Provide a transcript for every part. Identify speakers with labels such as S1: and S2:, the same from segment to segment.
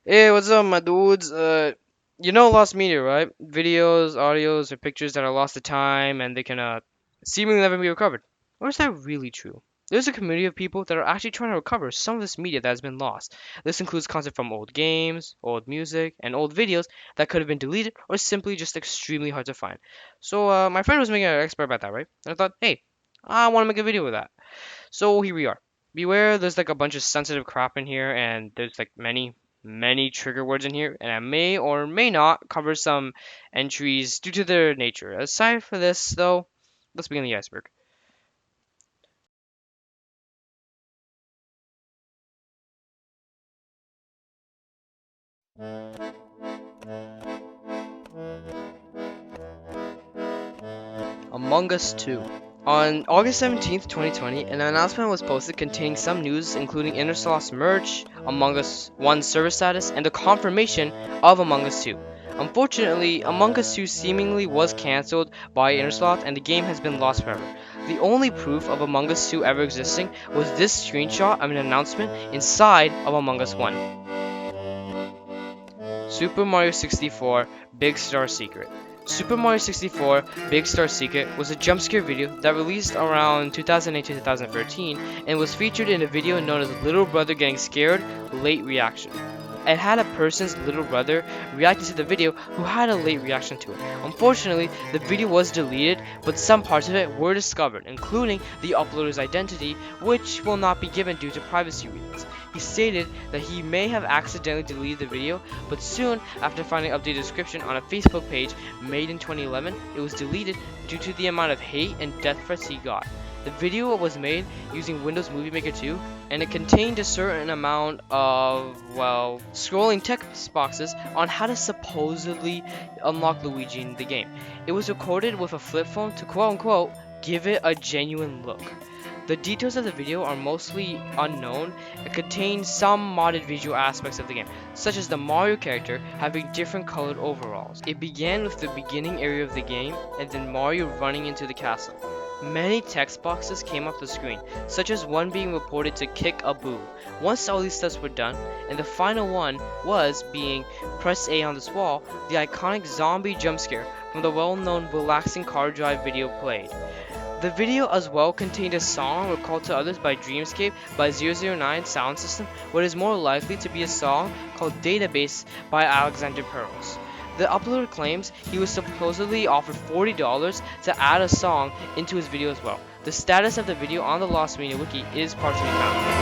S1: Hey, what's up, my dudes? You know Lost Media, right? Videos, audios, or pictures that are lost to time and they can seemingly never be recovered. Or is that really true? There's a community of people that are actually trying to recover some of this media that has been lost. This includes content from old games, old music, and old videos that could have been deleted or simply just extremely hard to find. So, my friend was making an expert about that, right? And I thought, hey, I want to make a video with that. So here we are. Beware, there's like a bunch of sensitive crap in here, and there's like many trigger words in here, and I may or may not cover some entries due to their nature. Aside from this, though, let's begin the iceberg. Among Us 2. On August 17th, 2020, an announcement was posted containing some news including Interslot's merge, Among Us 1 server status, and the confirmation of Among Us 2. Unfortunately, Among Us 2 seemingly was cancelled by Interslot and the game has been lost forever. The only proof of Among Us 2 ever existing was this screenshot of an announcement inside of Among Us 1. Super Mario 64 Big Star Secret. Super Mario 64 Big Star Secret was a jump scare video that released around 2008 to 2013 and was featured in a video known as Little Brother Getting Scared Late Reaction. It had a person's little brother reacting to the video who had a late reaction to it. Unfortunately, the video was deleted, but some parts of it were discovered, including the uploader's identity, which will not be given due to privacy reasons. He stated that he may have accidentally deleted the video, but soon after finding updated description on a Facebook page made in 2011, it was deleted due to the amount of hate and death threats he got. The video was made using Windows Movie Maker 2, and it contained a certain amount of, well, scrolling text boxes on how to supposedly unlock Luigi in the game. It was recorded with a flip phone to quote unquote give it a genuine look. The details of the video are mostly unknown and contain some modded visual aspects of the game, such as the Mario character having different colored overalls. It began with the beginning area of the game and then Mario running into the castle. Many text boxes came up the screen, such as one being reported to kick a boo. Once all these steps were done, and the final one was being press A on this wall, the iconic zombie jump scare from the well-known relaxing car drive video played. The video as well contained a song recalled to others by Dreamscape by 009 Sound System, what is more likely to be a song called Database by Alexander Pearls. The uploader claims he was supposedly offered $40 to add a song into his video as well. The status of the video on the Lost Media Wiki is partially found.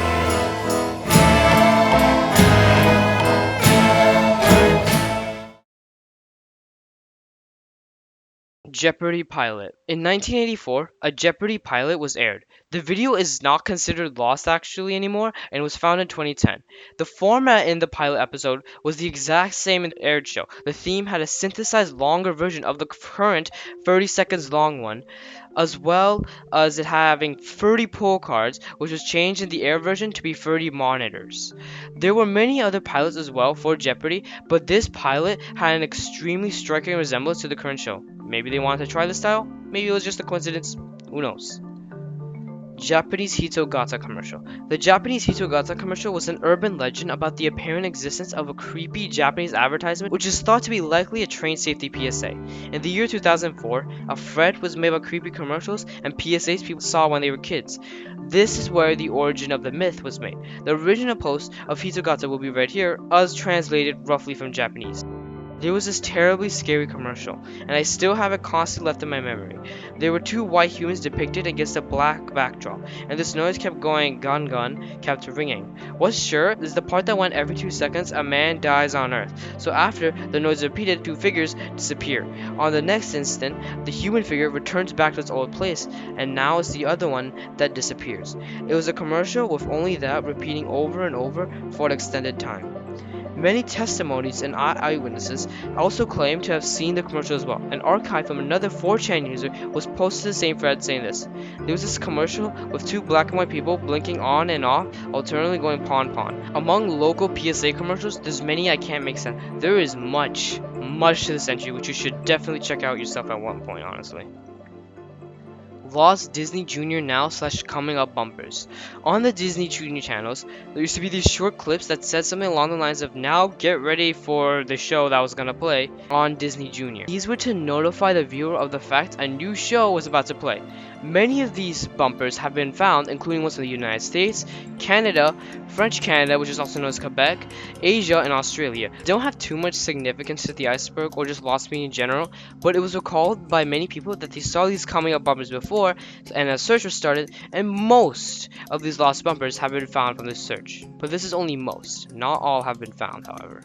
S1: Jeopardy pilot. In 1984, a Jeopardy pilot was aired. The video is not considered lost actually anymore and was found in 2010. The format in the pilot episode was the exact same in the aired show. The theme had a synthesized longer version of the current 30 seconds long one, as well as it having 30 pull cards, which was changed in the air version to be 30 monitors. There were many other pilots as well for Jeopardy, but this pilot had an extremely striking resemblance to the current show. Maybe they wanted to try the style, maybe it was just a coincidence, who knows. Japanese Hitogata commercial. The Japanese Hitogata commercial was an urban legend about the apparent existence of a creepy Japanese advertisement which is thought to be likely a train safety PSA. In the year 2004, a thread was made about creepy commercials and PSAs people saw when they were kids. This is where the origin of the myth was made. The original post of Hitogata will be read here, as translated roughly from Japanese. There was this terribly scary commercial, and I still have it constantly left in my memory. There were two white humans depicted against a black backdrop, and this noise kept going, gun gun, kept ringing. What's sure is the part that went every 2 seconds, a man dies on Earth. So after the noise repeated, two figures disappear. On the next instant, the human figure returns back to its old place, and now it's the other one that disappears. It was a commercial with only that repeating over and over for an extended time. Many testimonies and eyewitnesses also claim to have seen the commercial as well. An archive from another 4chan user was posted to the same thread saying this. There was this commercial with two black and white people blinking on and off, alternately going pawn pawn. Among local PSA commercials, there's many I can't make sense. There is much to this entry which you should definitely check out yourself at one point, honestly. Lost Disney Junior Now / Coming Up bumpers. On the Disney Junior channels, there used to be these short clips that said something along the lines of "Now get ready for the show that was gonna play on Disney Junior." These were to notify the viewer of the fact a new show was about to play. Many of these bumpers have been found, including ones in the United States, Canada, French Canada, which is also known as Quebec, Asia, and Australia. They don't have too much significance to the iceberg or just Lost Media in general, but it was recalled by many people that they saw these coming up bumpers before, and a search was started, and most of these lost bumpers have been found from this search. But this is only most. Not all have been found, however.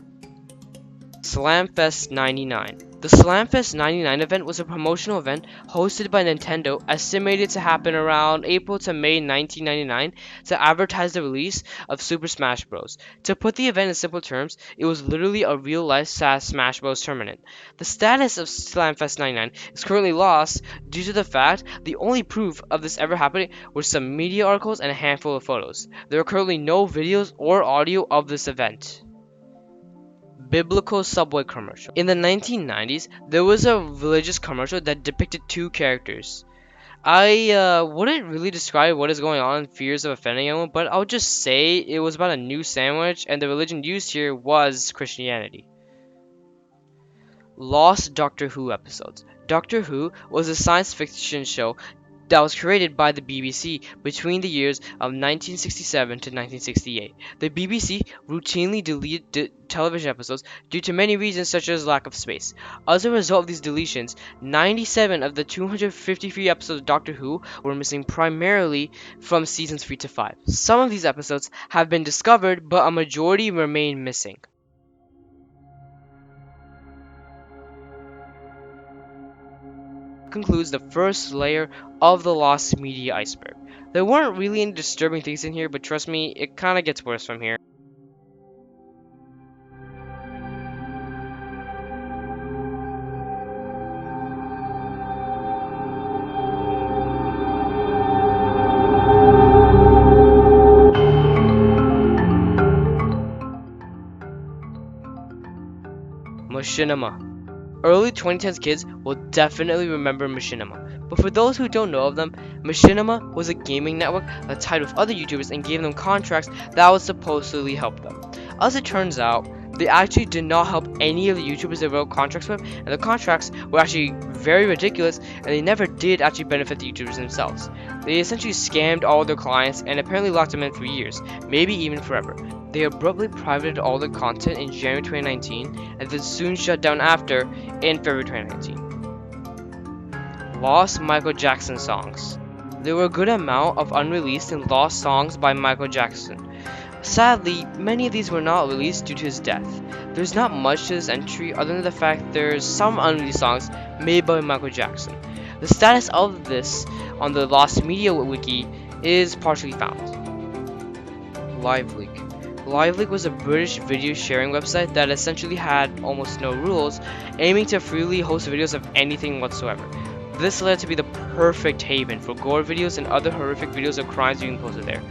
S1: Slamfest 99. The Slamfest 99 event was a promotional event hosted by Nintendo, estimated to happen around April to May 1999, to advertise the release of Super Smash Bros. To put the event in simple terms, it was literally a real-life Smash Bros. Tournament. The status of Slamfest 99 is currently lost due to the fact the only proof of this ever happening were some media articles and a handful of photos. There are currently no videos or audio of this event. Biblical Subway commercial. In the 1990s, there was a religious commercial that depicted two characters. I wouldn't really describe what is going on in fears of offending anyone, but I'll just say it was about a new sandwich, and the religion used here was Christianity. Lost Doctor Who episodes. Doctor Who was a science fiction show that was created by the BBC between the years of 1967 to 1968. The BBC routinely deleted television episodes due to many reasons such as lack of space. As a result of these deletions, 97 of the 253 episodes of Doctor Who were missing, primarily from seasons 3 to 5. Some of these episodes have been discovered, but a majority remain missing. Concludes the first layer of the Lost Media Iceberg. There weren't really any disturbing things in here, but trust me, it kinda gets worse from here. Machinima. Early 2010s kids will definitely remember Machinima, but for those who don't know of them, Machinima was a gaming network that tied with other YouTubers and gave them contracts that would supposedly help them. As it turns out, they actually did not help any of the YouTubers they wrote contracts with, and the contracts were actually very ridiculous, and they never did actually benefit the YouTubers themselves. They essentially scammed all their clients and apparently locked them in for years, maybe even forever. They abruptly privated all their content in January 2019, and then soon shut down after in February 2019. Lost Michael Jackson songs. There were a good amount of unreleased and lost songs by Michael Jackson. Sadly, many of these were not released due to his death. There's not much to this entry other than the fact there's some unreleased songs made by Michael Jackson. The status of this on the Lost Media Wiki is partially found. LiveLeak. LiveLeak was a British video sharing website that essentially had almost no rules, aiming to freely host videos of anything whatsoever. This led to be the perfect haven for gore videos and other horrific videos of crimes being posted there.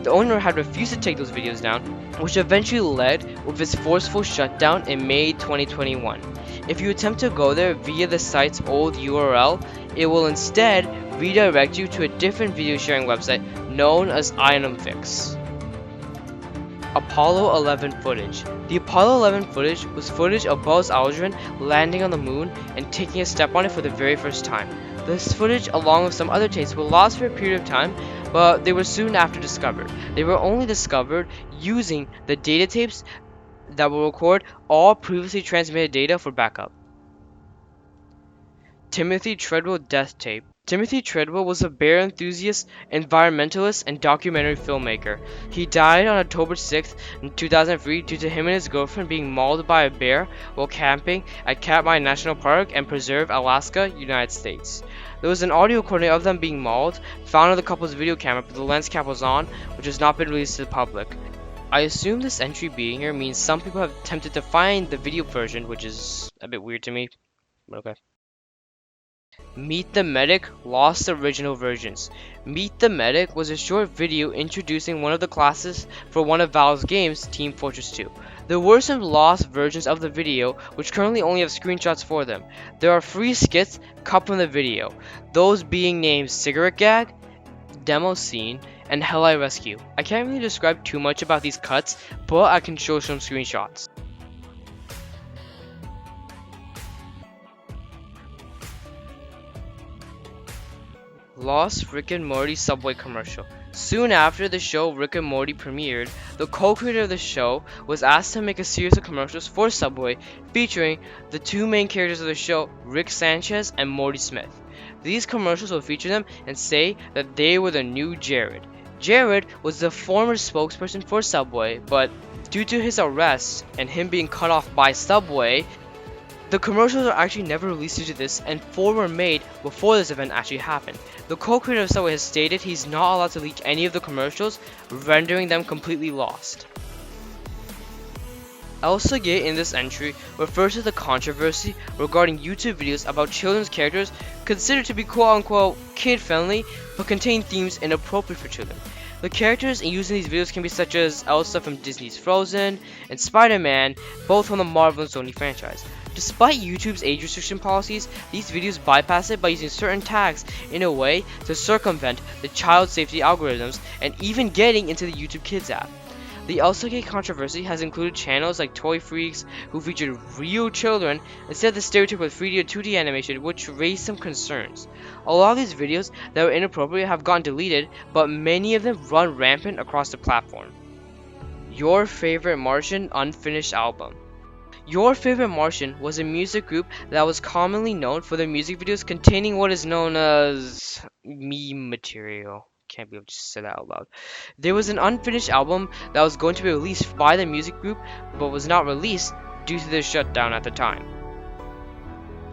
S1: The owner had refused to take those videos down, which eventually led with its forceful shutdown in May 2021. If you attempt to go there via the site's old URL, it will instead redirect you to a different video sharing website known as Item Fix. Apollo 11 footage. The Apollo 11 footage was footage of Buzz Aldrin landing on the moon and taking a step on it for the very first time. This footage, along with some other tapes, were lost for a period of time, but they were soon after discovered. They were only discovered using the data tapes that will record all previously transmitted data for backup. Timothy Treadwell death tape. Timothy Treadwell was a bear enthusiast, environmentalist, and documentary filmmaker. He died on October 6, 2003 due to him and his girlfriend being mauled by a bear while camping at Katmai National Park and Preserve, Alaska, United States. There was an audio recording of them being mauled, found on the couple's video camera, but the lens cap was on, which has not been released to the public. I assume this entry being here means some people have attempted to find the video version, which is a bit weird to me, but okay. Meet the Medic lost the original versions. Meet the Medic was a short video introducing one of the classes for one of Valve's games, Team Fortress 2. There were some lost versions of the video, which currently only have screenshots for them. There are free skits cut from the video, those being named Cigarette Gag, Demo Scene, and Hell I Rescue. I can't really describe too much about these cuts, but I can show some screenshots. Lost Rick and Morty Subway commercial. Soon after the show Rick and Morty premiered, the co-creator of the show was asked to make a series of commercials for Subway featuring the two main characters of the show, Rick Sanchez and Morty Smith. These commercials will feature them and say that they were the new Jared. Jared was the former spokesperson for Subway, but due to his arrest and him being cut off by Subway, the commercials are actually never released due to this, and 4 were made before this event actually happened. The co-creator of Subway has stated he's not allowed to leak any of the commercials, rendering them completely lost. Elsa Gate in this entry refers to the controversy regarding YouTube videos about children's characters considered to be quote-unquote kid-friendly but contain themes inappropriate for children. The characters used in these videos can be such as Elsa from Disney's Frozen and Spider-Man, both from the Marvel and Sony franchise. Despite YouTube's age restriction policies, these videos bypass it by using certain tags in a way to circumvent the child safety algorithms and even getting into the YouTube Kids app. The Elsagate controversy has included channels like Toy Freaks, who featured real children instead of the stereotypical 3D or 2D animation, which raised some concerns. A lot of these videos that were inappropriate have gotten deleted, but many of them run rampant across the platform. Your Favorite Martian Unfinished Album. Your Favorite Martian was a music group that was commonly known for their music videos containing what is known as meme material. Can't believe I just said that out loud. There was an unfinished album that was going to be released by the music group, but was not released due to their shutdown at the time.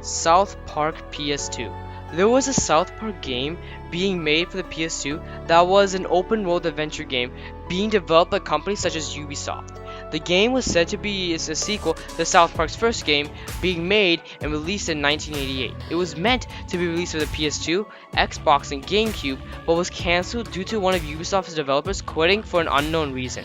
S1: South Park PS2. There was a South Park game being made for the PS2 that was an open world adventure game being developed by companies such as Ubisoft. The game was said to be a sequel to South Park's first game, being made and released in 1988. It was meant to be released for the PS2, Xbox, and GameCube, but was cancelled due to one of Ubisoft's developers quitting for an unknown reason.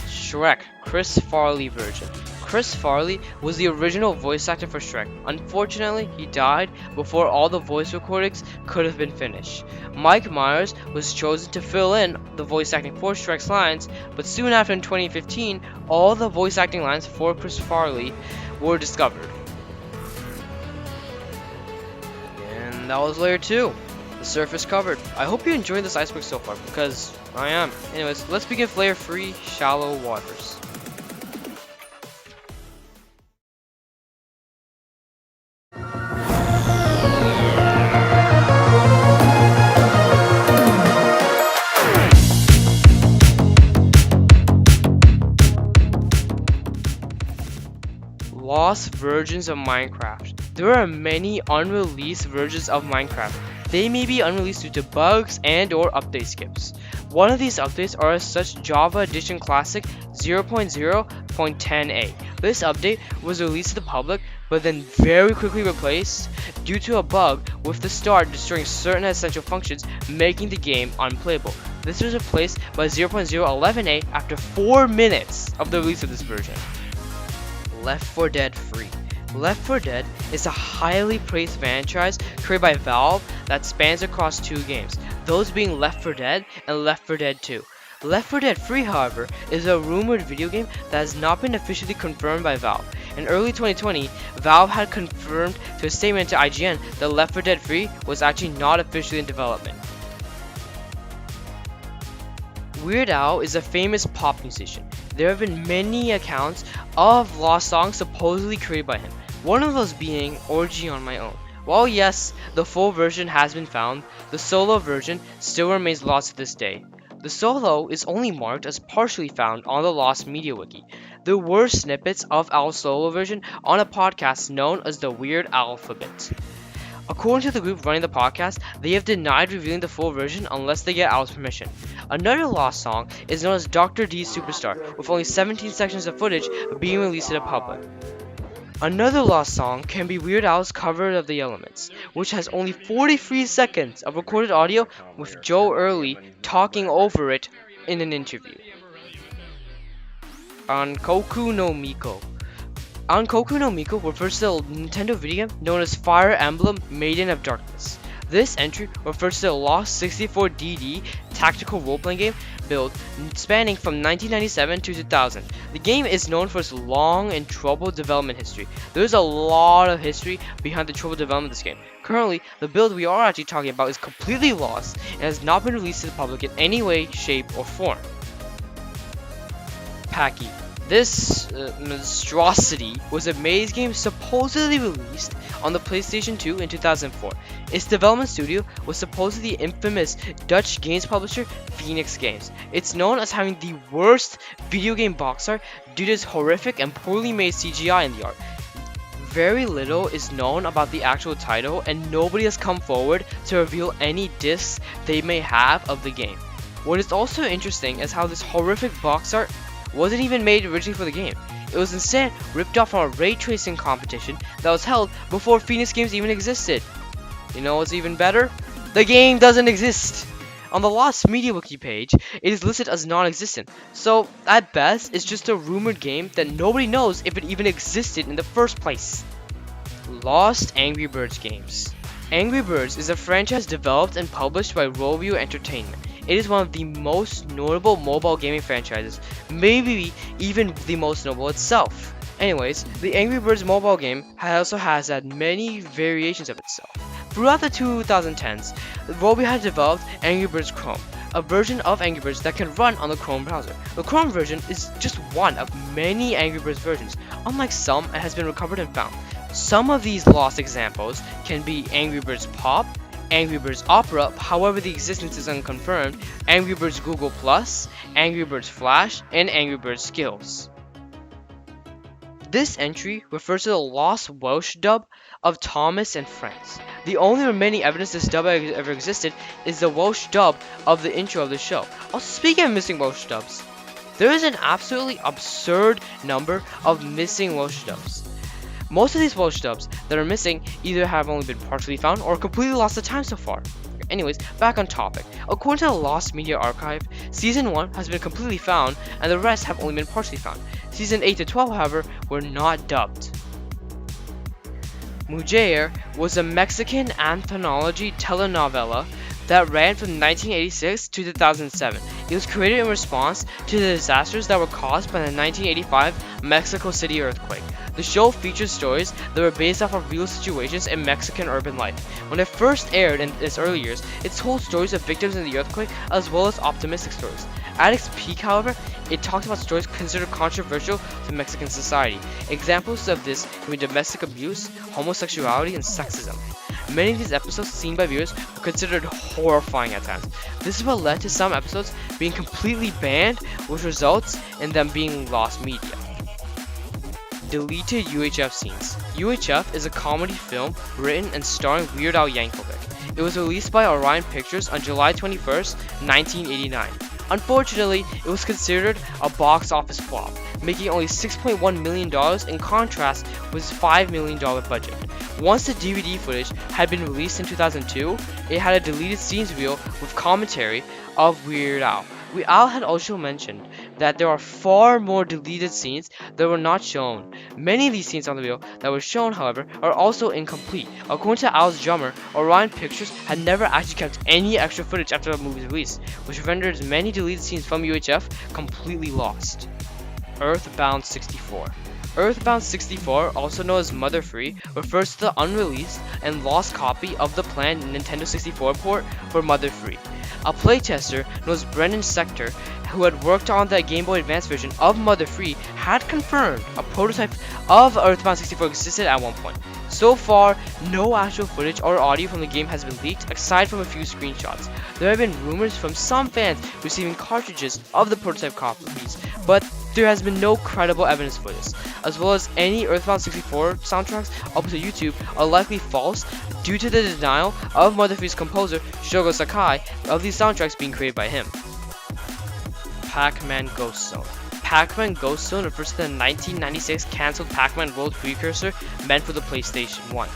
S1: Shrek, Chris Farley version. Chris Farley was the original voice actor for Shrek. Unfortunately, he died before all the voice recordings could have been finished. Mike Myers was chosen to fill in the voice acting for Shrek's lines, but soon after in 2015, all the voice acting lines for Chris Farley were discovered. And that was layer 2. The surface covered. I hope you're enjoying this iceberg so far, because I am. Anyways, let's begin with layer 3, shallow waters. Lost versions of Minecraft. There are many unreleased versions of Minecraft. They may be unreleased due to bugs and or update skips. One of these updates are such Java Edition Classic 0.0.10a. This update was released to the public but then very quickly replaced due to a bug with the start destroying certain essential functions, making the game unplayable. This was replaced by 0.011a after 4 minutes of the release of this version. Left 4 Dead Free. Left 4 Dead is a highly praised franchise created by Valve that spans across 2 games, those being Left 4 Dead and Left 4 Dead 2. Left 4 Dead Free, however, is a rumored video game that has not been officially confirmed by Valve. In early 2020, Valve had confirmed to a statement to IGN that Left 4 Dead Free was actually not officially in development. Weird Al is a famous pop musician. There have been many accounts of lost songs supposedly created by him, one of those being Orgy on My Own. While yes, the full version has been found, the solo version still remains lost to this day. The solo is only marked as partially found on the Lost Media Wiki. There were snippets of Al's solo version on a podcast known as the Weird Alphabet. According to the group running the podcast, they have denied revealing the full version unless they get Al's permission. Another lost song is known as Dr. D's Superstar, with only 17 sections of footage being released to the public. Another lost song can be Weird Al's cover of The Elements, which has only 43 seconds of recorded audio with Joe Early talking over it in an interview. Ankoku no Miko. Ankoku no Miko refers to the Nintendo video game known as Fire Emblem Maiden of Darkness. This entry refers to the Lost 64DD tactical role-playing game build spanning from 1997 to 2000. The game is known for its long and troubled development history. There is a lot of history behind the troubled development of this game. Currently, the build we are actually talking about is completely lost and has not been released to the public in any way, shape, or form. Packy. This monstrosity was a maze game supposedly released on the PlayStation 2 in 2004. Its development studio was supposedly the infamous Dutch games publisher Phoenix Games. It's known as having the worst video game box art due to its horrific and poorly made CGI in the art. Very little is known about the actual title, and nobody has come forward to reveal any discs they may have of the game. What is also interesting is how this horrific box art wasn't even made originally for the game. It was instead ripped off from a ray tracing competition that was held before Phoenix Games even existed. You know what's even better? The game doesn't exist! On the Lost Media Wiki page, it is listed as non-existent, so at best, it's just a rumored game that nobody knows if it even existed in the first place. Lost Angry Birds games. Angry Birds is a franchise developed and published by Rovio Entertainment. It is one of the most notable mobile gaming franchises, maybe even the most notable itself. Anyways, the Angry Birds mobile game also has had many variations of itself. Throughout the 2010s, Rovio had developed Angry Birds Chrome, a version of Angry Birds that can run on the Chrome browser. The Chrome version is just one of many Angry Birds versions. Unlike some, it has been recovered and found. Some of these lost examples can be Angry Birds Pop, Angry Birds Opera, however the existence is unconfirmed, Angry Birds Google+, Angry Birds Flash, and Angry Birds Skills. This entry refers to the lost Welsh dub of Thomas and Friends. The only remaining evidence this dub ever existed is the Welsh dub of the intro of the show. Also, speaking of missing Welsh dubs, there is an absolutely absurd number of missing Welsh dubs. Most of these Welsh dubs that are missing either have only been partially found or completely lost to time so far. Anyways, back on topic. According to the Lost Media Archive, Season 1 has been completely found and the rest have only been partially found. Season 8 to 12, however, were not dubbed. Mujer was a Mexican anthology telenovela that ran from 1986 to 2007. It was created in response to the disasters that were caused by the 1985 Mexico City earthquake. The show featured stories that were based off of real situations in Mexican urban life. When it first aired in its early years, it told stories of victims in the earthquake as well as optimistic stories. At its peak, however, it talked about stories considered controversial to Mexican society. Examples of this can be domestic abuse, homosexuality, and sexism. Many of these episodes seen by viewers were considered horrifying at times. This is what led to some episodes being completely banned, which results in them being lost media. Deleted UHF scenes. UHF is a comedy film written and starring Weird Al Yankovic. It was released by Orion Pictures on July 21st, 1989. Unfortunately, it was considered a box office flop, making only $6.1 million in contrast with its $5 million budget. Once the DVD footage had been released in 2002, it had a deleted scenes reel with commentary of Weird Al. Weird Al had also mentioned that there are far more deleted scenes that were not shown. Many of these scenes on the reel that were shown, however, are also incomplete. According to Al's drummer, Orion Pictures had never actually kept any extra footage after the movie's release, which renders many deleted scenes from UHF completely lost. Earthbound 64. Earthbound 64, also known as Mother Free, refers to the unreleased and lost copy of the planned Nintendo 64 port for Mother Free. A playtester known as Brendan Sector, who had worked on the Game Boy Advance version of Mother Free, had confirmed a prototype of Earthbound 64 existed at one point. So far, no actual footage or audio from the game has been leaked, aside from a few screenshots. There have been rumors from some fans receiving cartridges of the prototype copies, but there has been no credible evidence for this, as well as any Earthbound 64 soundtracks uploaded to YouTube are likely false due to the denial of Mother Free's composer Shogo Sakai of these soundtracks being created by him. Pac-Man Ghost Zone. Pac-Man Ghost Zone refers to the 1996 cancelled Pac-Man World precursor meant for the PlayStation 1.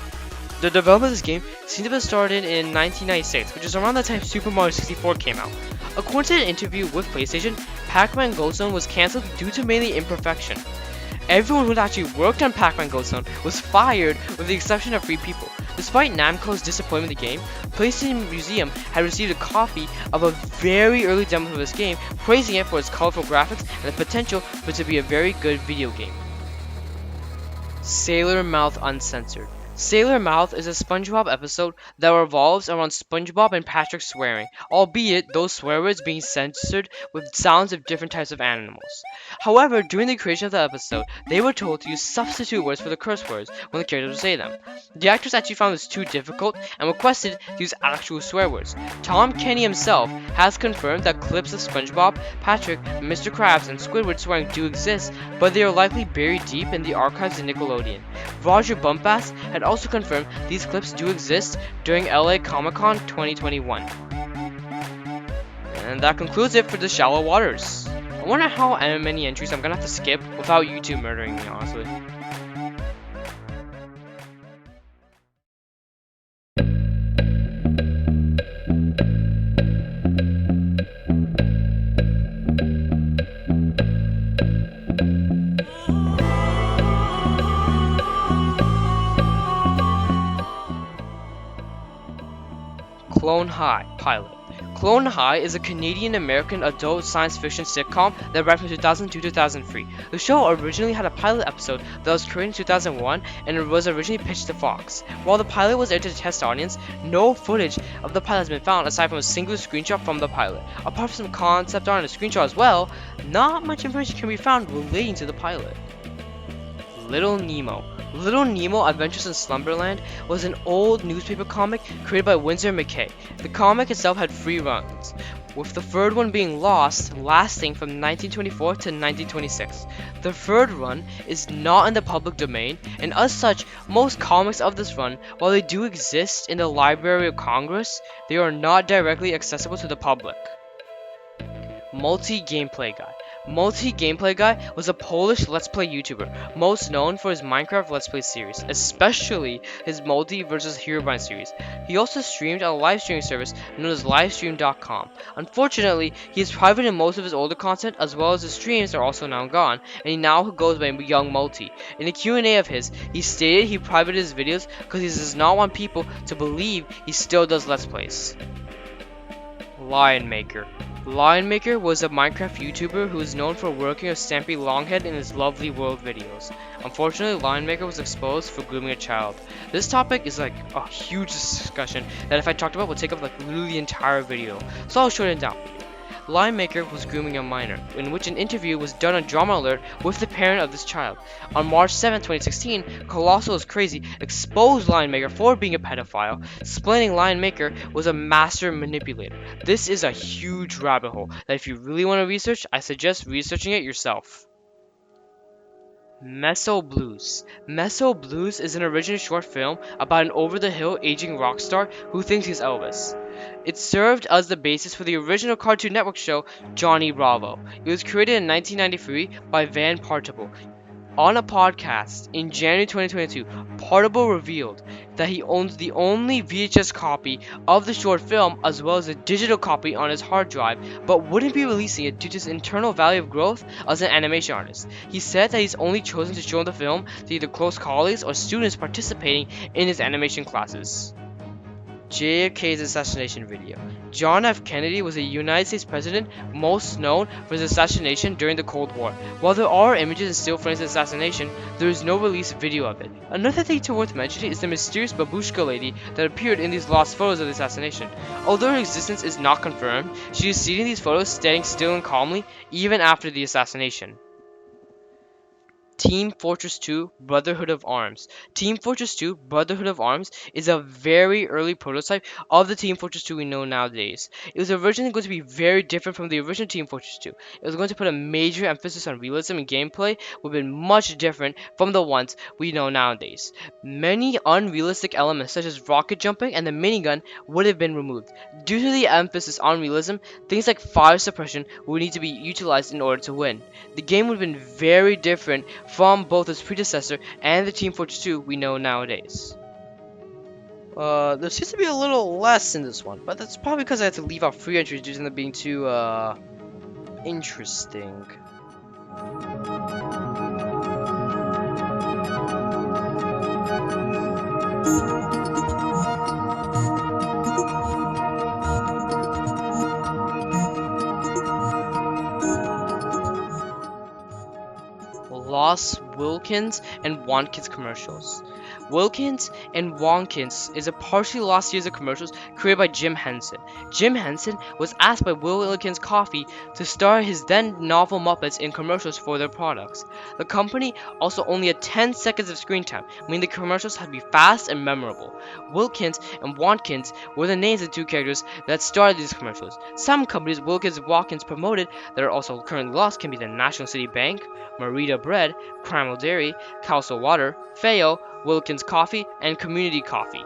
S1: The development of this game seemed to have started in 1996, which is around the time Super Mario 64 came out. According to an interview with PlayStation, Pac-Man Ghost Zone was cancelled due to mainly imperfection. Everyone who had actually worked on Pac-Man Ghost Zone was fired with the exception of 3 people. Despite Namco's disappointment in the game, PlayStation Museum had received a copy of a very early demo of this game, praising it for its colorful graphics and the potential for it to be a very good video game. Sailor Mouth Uncensored. Sailor Mouth is a SpongeBob episode that revolves around SpongeBob and Patrick swearing, albeit those swear words being censored with sounds of different types of animals. However, during the creation of the episode, they were told to use substitute words for the curse words when the characters would say them. The actors actually found this too difficult and requested to use actual swear words. Tom Kenny himself has confirmed that clips of SpongeBob, Patrick, Mr. Krabs, and Squidward swearing do exist, but they are likely buried deep in the archives of Nickelodeon. Roger Bumpass had also confirmed these clips do exist during LA Comic-Con 2021. And that concludes it for the Shallow Waters. I wonder how many entries I'm gonna have to skip without YouTube murdering me, honestly. Clone High pilot. Clone High is a Canadian-American adult science fiction sitcom that ran from 2000 to 2003. The show originally had a pilot episode that was created in 2001 and it was originally pitched to Fox. While the pilot was aired to the test audience, no footage of the pilot has been found aside from a single screenshot from the pilot. Apart from some concept art and a screenshot as well, not much information can be found relating to the pilot. Little Nemo. Little Nemo Adventures in Slumberland was an old newspaper comic created by Winsor McCay. The comic itself had 3 runs, with the 3rd one being Lost, lasting from 1924 to 1926. The 3rd run is not in the public domain, and as such, most comics of this run, while they do exist in the Library of Congress, they are not directly accessible to the public. Multi-Gameplay Guy. Multi-Gameplay Guy was a Polish Let's Play YouTuber, most known for his Minecraft Let's Play series, especially his Multi vs. Herobrine series. He also streamed on a live streaming service known as livestream.com. Unfortunately, he is private in most of his older content, as well as his streams are also now gone, and he now goes by Young Multi. In a Q&A of his, he stated he privated his videos because he does not want people to believe he still does Let's Plays. Lion Maker. Lion Maker was a Minecraft YouTuber who is known for working with Stampy Longhead in his Lovely World videos. Unfortunately, Lion Maker was exposed for grooming a child. This topic is like a huge discussion that if I talked about would take up like literally the entire video, so I'll shorten it down. Lion Maker was grooming a minor, in which an interview was done on Drama Alert with the parent of this child. On March 7, 2016, Colossal is Crazy exposed Lion Maker for being a pedophile, explaining Lion Maker was a master manipulator. This is a huge rabbit hole that if you really want to research, I suggest researching it yourself. Meso Blues. Meso Blues is an original short film about an over-the-hill aging rock star who thinks he's Elvis. It served as the basis for the original Cartoon Network show Johnny Bravo. It was created in 1993 by Van Partable. On a podcast in January 2022, Partable revealed that he owns the only VHS copy of the short film as well as a digital copy on his hard drive, but wouldn't be releasing it due to his internal value of growth as an animation artist. He said that he's only chosen to show the film to either close colleagues or students participating in his animation classes. JFK's assassination video. John F. Kennedy was a United States president most known for his assassination during the Cold War. While there are images and still frames of his assassination, there is no released video of it. Another thing worth mentioning is the mysterious babushka lady that appeared in these lost photos of the assassination. Although her existence is not confirmed, she is seen in these photos standing still and calmly even after the assassination. Team Fortress 2 Brotherhood of Arms. Team Fortress 2 Brotherhood of Arms is a very early prototype of the Team Fortress 2 we know nowadays. It was originally going to be very different from the original Team Fortress 2. It was going to put a major emphasis on realism and gameplay would have been much different from the ones we know nowadays. Many unrealistic elements such as rocket jumping and the minigun would have been removed. Due to the emphasis on realism, things like fire suppression would need to be utilized in order to win. The game would have been very different from both its predecessor and the Team Fortress 2 we know nowadays. There seems to be a little less in this one, but that's probably because I had to leave out free entries due to them being too, interesting. Lost Wilkins and Watkins commercials. Wilkins and Watkins is a partially lost series of commercials created by Jim Henson. Jim Henson was asked by Wilkins Coffee to star his then novel Muppets in commercials for their products. The company also only had 10 seconds of screen time, meaning the commercials had to be fast and memorable. Wilkins and Watkins were the names of the two characters that starred these commercials. Some companies Wilkins and Watkins promoted that are also currently lost can be the National City Bank, Merita Bread, Primal Dairy, Castle Water, Feo, Wilkins Coffee, and Community Coffee.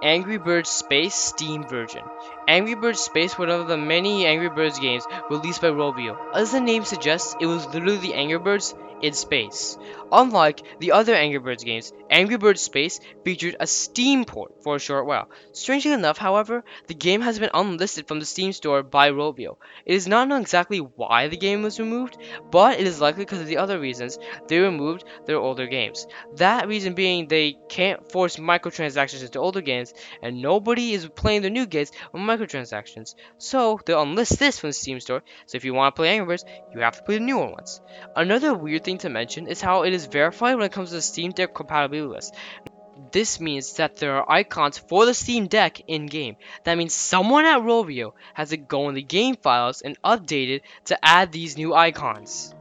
S1: Angry Birds Space Steam version. Angry Birds Space was one of the many Angry Birds games released by Rovio. As the name suggests, it was literally the Angry Birds in space. Unlike the other Angry Birds games, Angry Birds Space featured a Steam port for a short while. Strangely enough, however, the game has been unlisted from the Steam store by Rovio. It is not known exactly why the game was removed, but it is likely because of the other reasons they removed their older games. That reason being they can't force microtransactions into older games, and nobody is playing the new games with microtransactions. So they'll unlist this from the Steam store, so if you want to play Angry Birds, you have to play the newer ones. Another weird thing to mention is how it is verified when it comes to the Steam Deck compatibility list. This means that there are icons for the Steam Deck in-game. That means someone at Rovio has to go in the game files and update it to add these new icons.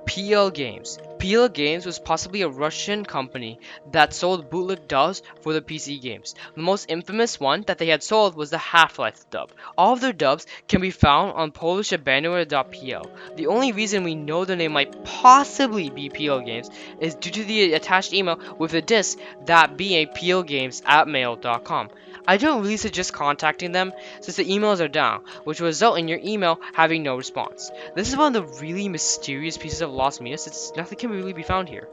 S1: PL Games. PL Games was possibly a Russian company that sold bootleg dubs for the PC games. The most infamous one that they had sold was the Half-Life dub. All of their dubs can be found on polishabandonware.pl. The only reason we know their name might possibly be PL Games is due to the attached email with the disk, that being plgames@mail.com. I don't really suggest contacting them since the emails are down, which will result in your email having no response. This is one of the really mysterious pieces of Lost Media since nothing can really be found here.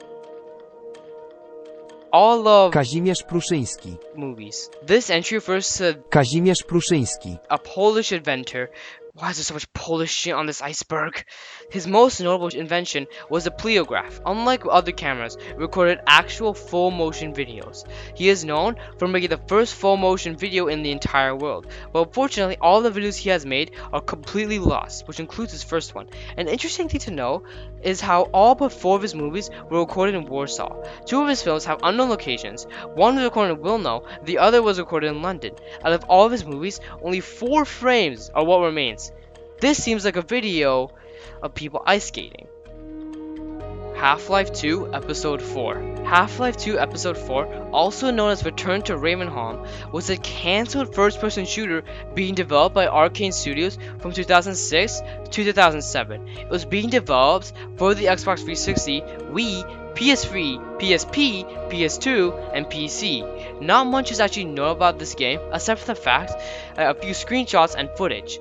S1: All of
S2: Kazimierz Pruszyński.
S1: movies. This entry refers to
S2: Kazimierz Pruszyński.
S1: a Polish inventor. Why is there so much Polish shit on this iceberg? His most notable invention was the pleiograph. Unlike other cameras, it recorded actual full motion videos. He is known for making the first full motion video in the entire world, but unfortunately all the videos he has made are completely lost, which includes his first one. An interesting thing to know is how all but 4 of his movies were recorded in Warsaw. 2 of his films have unknown locations. One was recorded in Wilno, the other was recorded in London. Out of all of his movies, only 4 frames are what remains. This seems like a video of people ice skating. Half-Life 2 Episode 4. Half-Life 2 Episode 4, also known as Return to Ravenholm, was a cancelled first-person shooter being developed by Arcane Studios from 2006 to 2007. It was being developed for the Xbox 360, Wii, PS3, PSP, PS2, and PC. Not much is actually known about this game, except for the fact that a few screenshots and footage.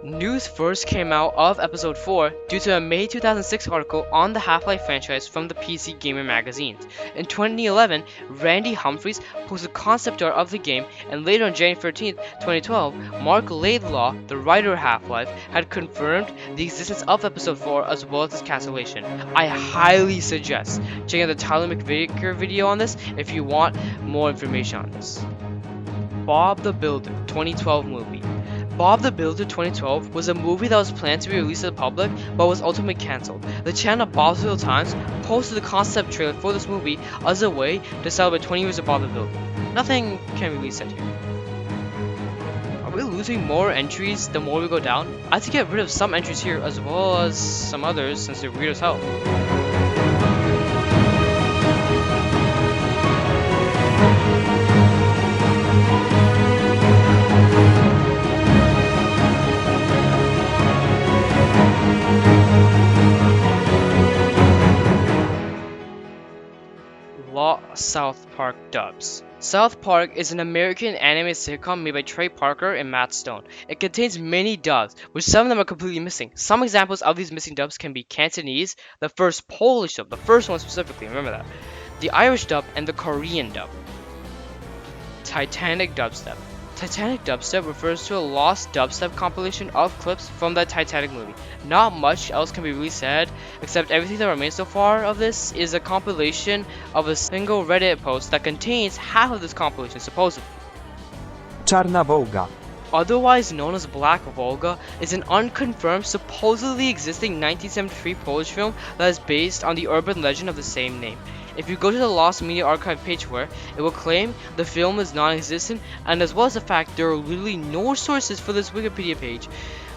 S1: News first came out of Episode 4 due to a May 2006 article on the Half-Life franchise from the PC Gamer magazine. In 2011, Randy Humphries posted concept art of the game, and later on January 13, 2012, Mark Laidlaw, the writer of Half-Life, had confirmed the existence of Episode 4 as well as its cancellation. I highly suggest checking out the Tyler McVicker video on this if you want more information on this. Bob the Builder 2012 movie. Bob the Builder 2012 was a movie that was planned to be released to the public but was ultimately cancelled. The channel Bobsville Times posted the concept trailer for this movie as a way to celebrate 20 years of Bob the Builder. Nothing can be released here. we losing more entries the more we go down? I have to get rid of some entries here as well as some others since they're weird as hell. South Park dubs. South Park is an American anime sitcom made by Trey Parker and Matt Stone. It contains many dubs, which some of them are completely missing. Some examples of these missing dubs can be Cantonese, the first Polish dub, the first one specifically, remember that, the Irish dub, and the Korean dub. Titanic dubstep. Titanic dubstep refers to a lost dubstep compilation of clips from the Titanic movie. Not much else can be really said, except everything that remains so far of this is a compilation of a single Reddit post that contains half of this compilation, supposedly.
S2: Czarna Volga.
S1: Otherwise known as Black Volga, is an unconfirmed, supposedly existing 1973 Polish film that is based on the urban legend of the same name. If you go to the Lost Media Archive page where it will claim the film is non-existent, and as well as the fact there are literally no sources for this Wikipedia page.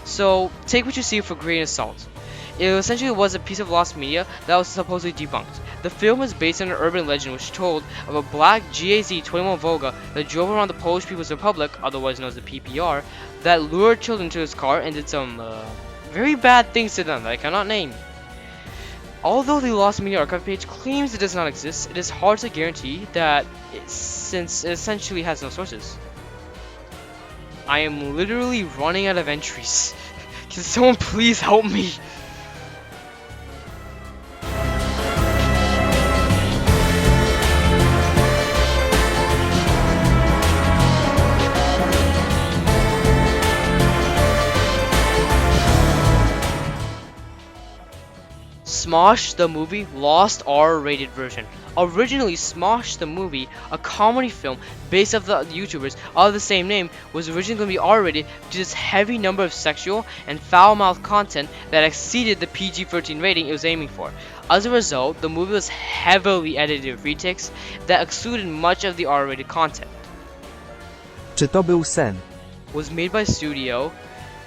S1: So take what you see for grain of salt. It essentially was a piece of lost media that was supposedly debunked. The film is based on an urban legend which told of a black GAZ-21 Volga that drove around the Polish People's Republic, otherwise known as the PPR, that lured children to his car and did some very bad things to them that I cannot name. Although the Lost Media Archive page claims it does not exist, it is hard to guarantee that since it essentially has no sources. I am literally running out of entries. Can someone please help me? Smosh the movie Lost R-rated version. Originally, Smosh the movie, a comedy film based off the YouTubers of the same name, was originally going to be R-rated due to this heavy number of sexual and foul-mouthed content that exceeded the PG-13 rating it was aiming for. As a result, the movie was heavily edited with retakes that excluded much of the R-rated content.
S2: Czy to był sen?
S1: Was made by Studio,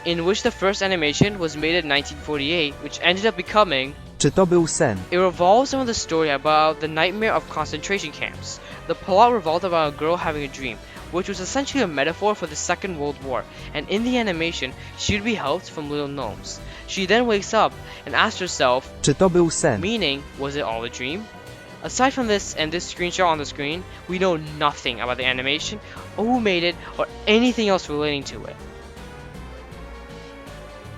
S1: in which the first animation was made in 1948, which ended up becoming.
S2: Czy to był sen?
S1: It revolves around the story about the nightmare of concentration camps. The plot revolved about a girl having a dream, which was essentially a metaphor for the Second World War, and in the animation, she would be helped from little gnomes. She then wakes up and asks herself,
S2: Czy to był sen?
S1: meaning, was it all a dream? Aside from this and this screenshot on the screen, we know nothing about the animation, or who made it, or anything else relating to it.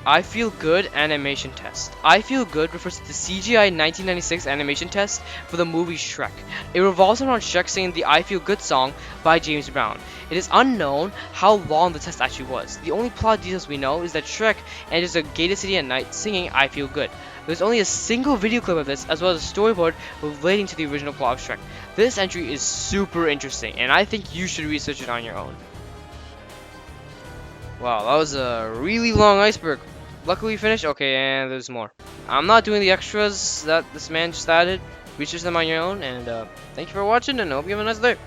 S1: I Feel Good animation test. I Feel Good refers to the CGI 1996 animation test for the movie Shrek. It revolves around Shrek singing the I Feel Good song by James Brown. It is unknown how long the test actually was. The only plot details we know is that Shrek enters a gated city at night singing I Feel Good. There's only a single video clip of this as well as a storyboard relating to the original plot of Shrek. This entry is super interesting and I think you should research it on your own. Wow, that was a really long iceberg. Luckily finished. Okay, and there's more. I'm not doing the extras that this man just added. Research them on your own, and thank you for watching, and I hope you have a nice day.